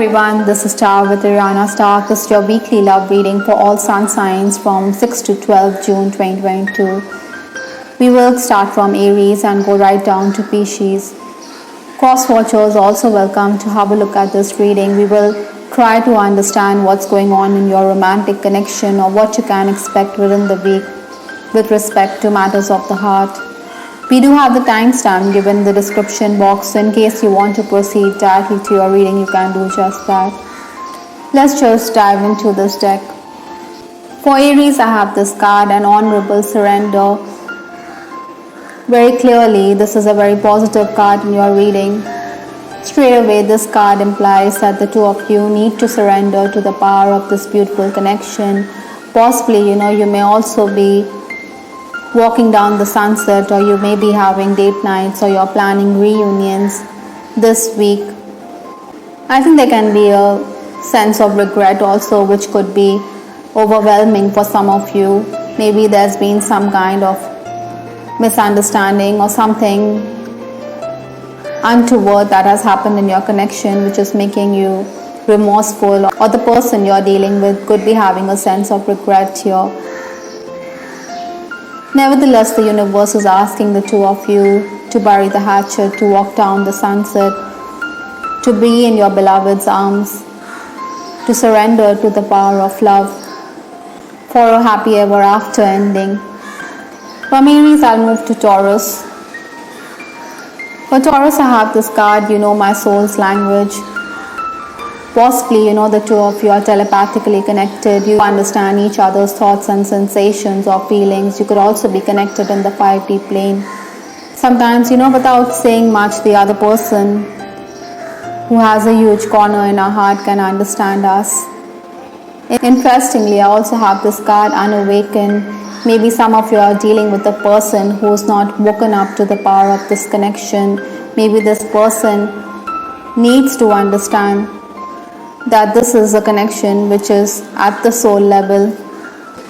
everyone, this is Star with Ariana. Star, this is your weekly love reading for all sun signs from 6 to 12 June 2022. We will start from Aries and go right down to Pisces. Cross watchers also welcome to have a look at this reading. We will try to understand what's going on in your romantic connection or what you can expect within the week with respect to matters of the heart. We do have the timestamp given in the description box, so in case you want to proceed directly to your reading, you can do just that. Let's just dive into this deck. For Aries, I have this card, an honorable surrender. Very clearly, this is a very positive card in your reading. Straight away, this card implies that the two of you need to surrender to the power of this beautiful connection. Possibly, you may also be walking down the sunset, or you may be having date nights, or you're planning reunions this week. I think there can be a sense of regret also, which could be overwhelming for some of you. Maybe there's been some kind of misunderstanding or something untoward that has happened in your connection, which is making you remorseful, or the person you're dealing with could be having a sense of regret here. Nevertheless, the universe is asking the two of you to bury the hatchet, to walk down the sunset, to be in your beloved's arms, to surrender to the power of love for a happy ever after ending. From Aries, I'll move to Taurus. For Taurus, I have this card, my soul's language. Possibly, the two of you are telepathically connected. You understand each other's thoughts and sensations or feelings. You could also be connected in the 5D plane. Sometimes, without saying much, the other person who has a huge corner in our heart can understand us. Interestingly, I also have this card, unawakened. Maybe some of you are dealing with a person who's not woken up to the power of this connection. Maybe this person needs to understand that this is a connection which is at the soul level.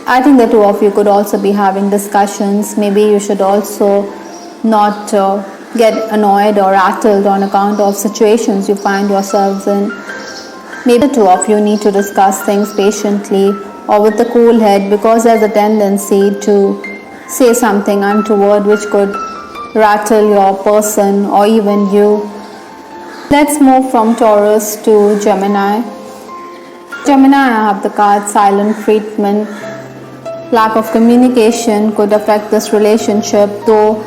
I think the two of you could also be having discussions. Maybe you should also not get annoyed or rattled on account of situations you find yourselves in. Maybe the two of you need to discuss things patiently or with a cool head, because there's a tendency to say something untoward which could rattle your person or even you. Let's move from Taurus to Gemini. Gemini, I have the card silent treatment. Lack of communication could affect this relationship, though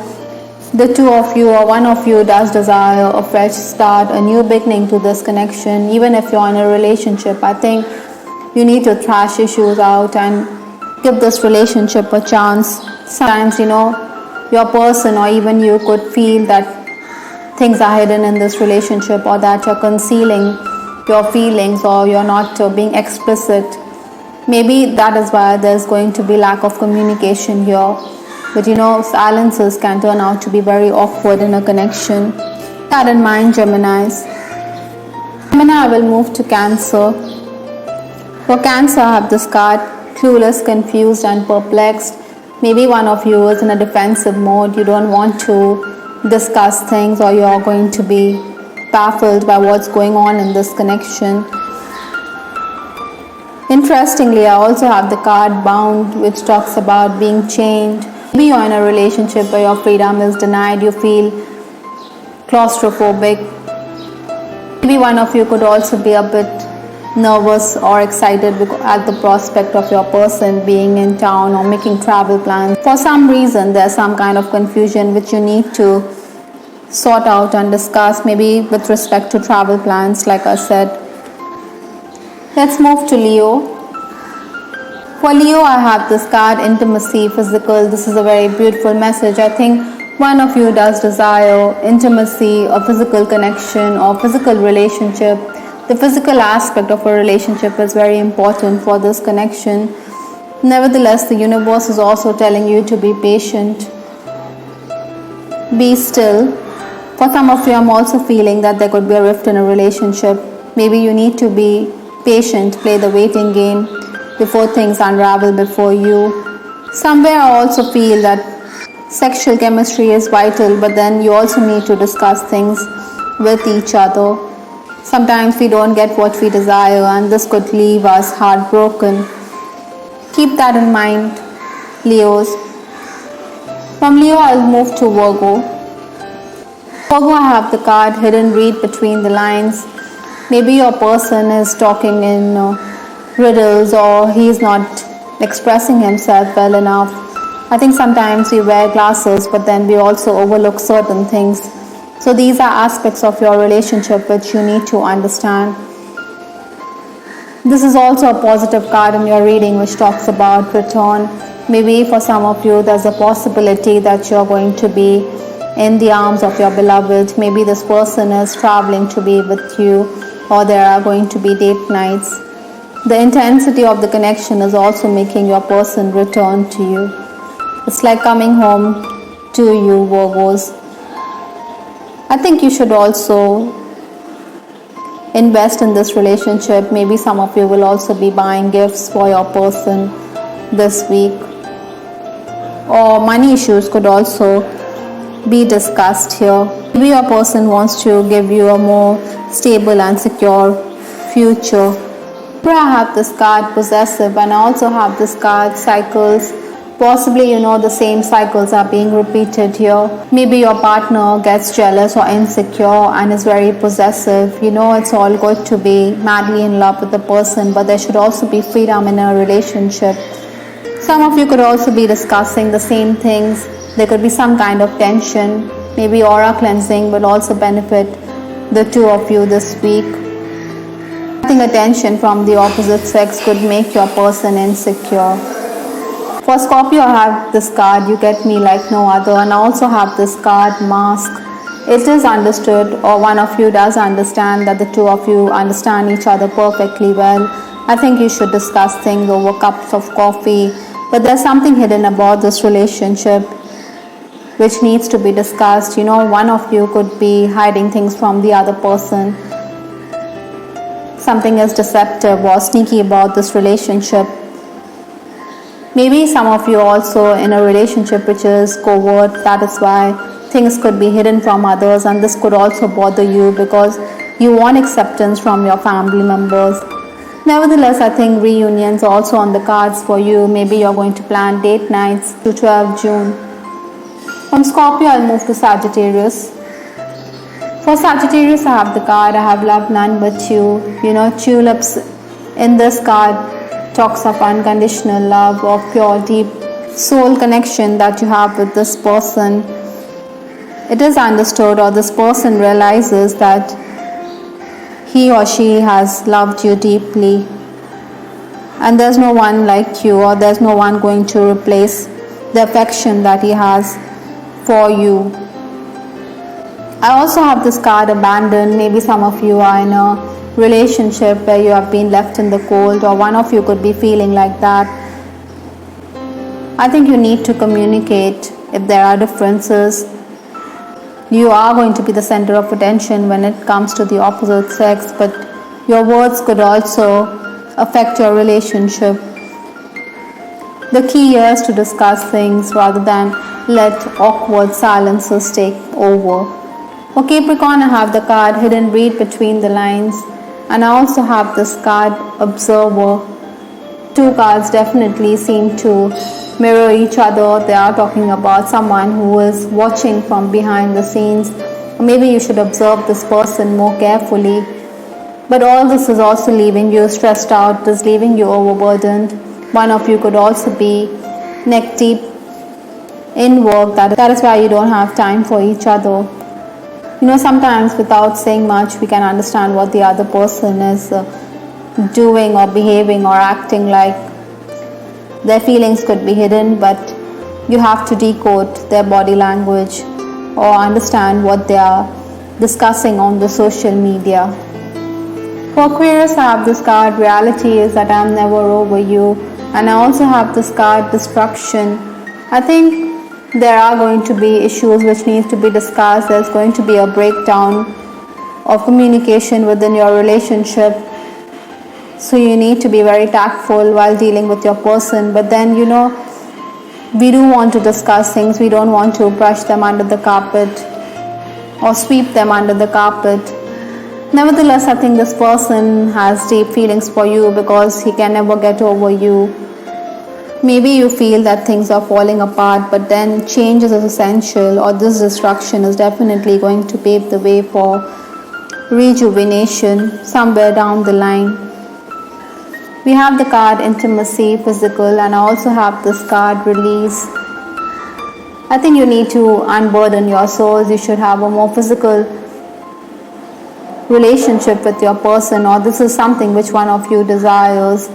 the two of you or one of you does desire a fresh start, a new beginning to this connection. Even if you're in a relationship, I think you need to thrash issues out and give this relationship a chance. Sometimes, your person or even you could feel that things are hidden in this relationship, or that you're concealing your feelings, or you're not being explicit. Maybe that is why there's going to be lack of communication here. But silences can turn out to be very awkward in a connection. Keep that in mind, Geminis. Gemini, I will move to Cancer. For Cancer, I have this card, clueless, confused and perplexed. Maybe one of you is in a defensive mode. You don't want to discuss things, or you're going to be baffled by what's going on in this connection. Interestingly, I also have the card Bound, which talks about being chained. Maybe you're in a relationship where your freedom is denied. You feel claustrophobic. Maybe one of you could also be a bit nervous or excited at the prospect of your person being in town or making travel plans. For some reason, there's some kind of confusion which you need to sort out and discuss, maybe with respect to travel plans, like I said. Let's move to Leo. For Leo, I have this card, intimacy, physical. This is a very beautiful message. I think one of you does desire intimacy or physical connection or physical relationship. The physical aspect of a relationship is very important for this connection. Nevertheless, the universe is also telling you to be patient. Be still. For some of you, I'm also feeling that there could be a rift in a relationship. Maybe you need to be patient, play the waiting game before things unravel before you. Somewhere I also feel that sexual chemistry is vital, but then you also need to discuss things with each other. Sometimes we don't get what we desire, and this could leave us heartbroken. Keep that in mind, Leos. From Leo, I'll move to Virgo. Virgo, I have the card hidden read between the lines. Maybe your person is talking in riddles, or he's not expressing himself well enough. I think sometimes we wear glasses, but then we also overlook certain things. So these are aspects of your relationship which you need to understand. This is also a positive card in your reading which talks about return. Maybe for some of you there's a possibility that you're going to be in the arms of your beloved. Maybe this person is traveling to be with you, or there are going to be date nights. The intensity of the connection is also making your person return to you. It's like coming home to you, Virgos. I think you should also invest in this relationship. Maybe some of you will also be buying gifts for your person this week. Or money issues could also be discussed here. Maybe your person wants to give you a more stable and secure future. Here I have this card possessive, and I also have this card cycles. Possibly the same cycles are being repeated here. Maybe your partner gets jealous or insecure and is very possessive. It's all good to be madly in love with the person, but there should also be freedom in a relationship. Some of you could also be discussing the same things. There could be some kind of tension. Maybe aura cleansing will also benefit the two of you this week. I think attention from the opposite sex could make your person insecure. For Scorpio, I have this card, you get me like no other, and I also have this card, mask. It is understood, or one of you does understand, that the two of you understand each other perfectly well. I think you should discuss things over cups of coffee, but there's something hidden about this relationship which needs to be discussed. One of you could be hiding things from the other person. Something is deceptive or sneaky about this relationship. Maybe some of you are also in a relationship which is covert. That is why things could be hidden from others, and this could also bother you because you want acceptance from your family members. Nevertheless, I think reunions are also on the cards for you. Maybe you're going to plan date nights to 12 June. From Scorpio, I'll move to Sagittarius. For Sagittarius, I have the card, I have love none but you. Tulips in this card talks of unconditional love, or pure deep soul connection that you have with this person. It is understood, or this person realizes that he or she has loved you deeply, and there's no one like you, or there's no one going to replace the affection that he has for you. I also have this card, abandoned. Maybe some of you are in a relationship where you have been left in the cold, or one of you could be feeling like that. I think you need to communicate if there are differences. You are going to be the center of attention when it comes to the opposite sex, but your words could also affect your relationship. The key here is to discuss things rather than let awkward silences take over. For Capricorn, I have the card hidden read between the lines, and I also have this card, observer. Two cards definitely seem to mirror each other. They are talking about someone who is watching from behind the scenes. Maybe you should observe this person more carefully. But all this is also leaving you stressed out, is leaving you overburdened. One of you could also be neck deep in work. That is why you don't have time for each other. Sometimes without saying much, we can understand what the other person is doing or behaving or acting like. Their feelings could be hidden, but you have to decode their body language or understand what they are discussing on the social media. For Aquarius, I have this card, reality is that I am never over you, and I also have this card, destruction. I think there are going to be issues which need to be discussed. There's going to be a breakdown of communication within your relationship. So you need to be very tactful while dealing with your person. But then, we do want to discuss things. We don't want to brush them under the carpet or sweep them under the carpet. Nevertheless, I think this person has deep feelings for you because he can never get over you. Maybe you feel that things are falling apart, but then change is essential, or this destruction is definitely going to pave the way for rejuvenation somewhere down the line. We have the card intimacy, physical, and I also have this card release. I think you need to unburden your souls. You should have a more physical relationship with your person, or this is something which one of you desires.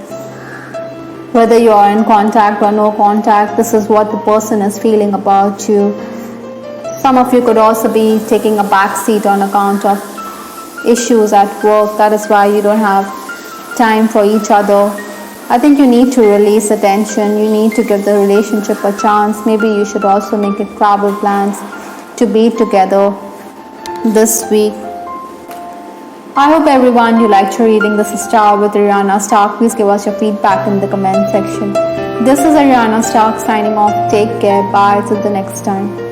Whether you are in contact or no contact, this is what the person is feeling about you. Some of you could also be taking a back seat on account of issues at work. That is why you don't have time for each other. I think you need to release attention. You need to give the relationship a chance. Maybe you should also make it travel plans to be together this week. I hope everyone you liked your reading. This is Star with Ariana Stark. Please give us your feedback in the comment section. This is Ariana Stark signing off. Take care. Bye. Till the next time.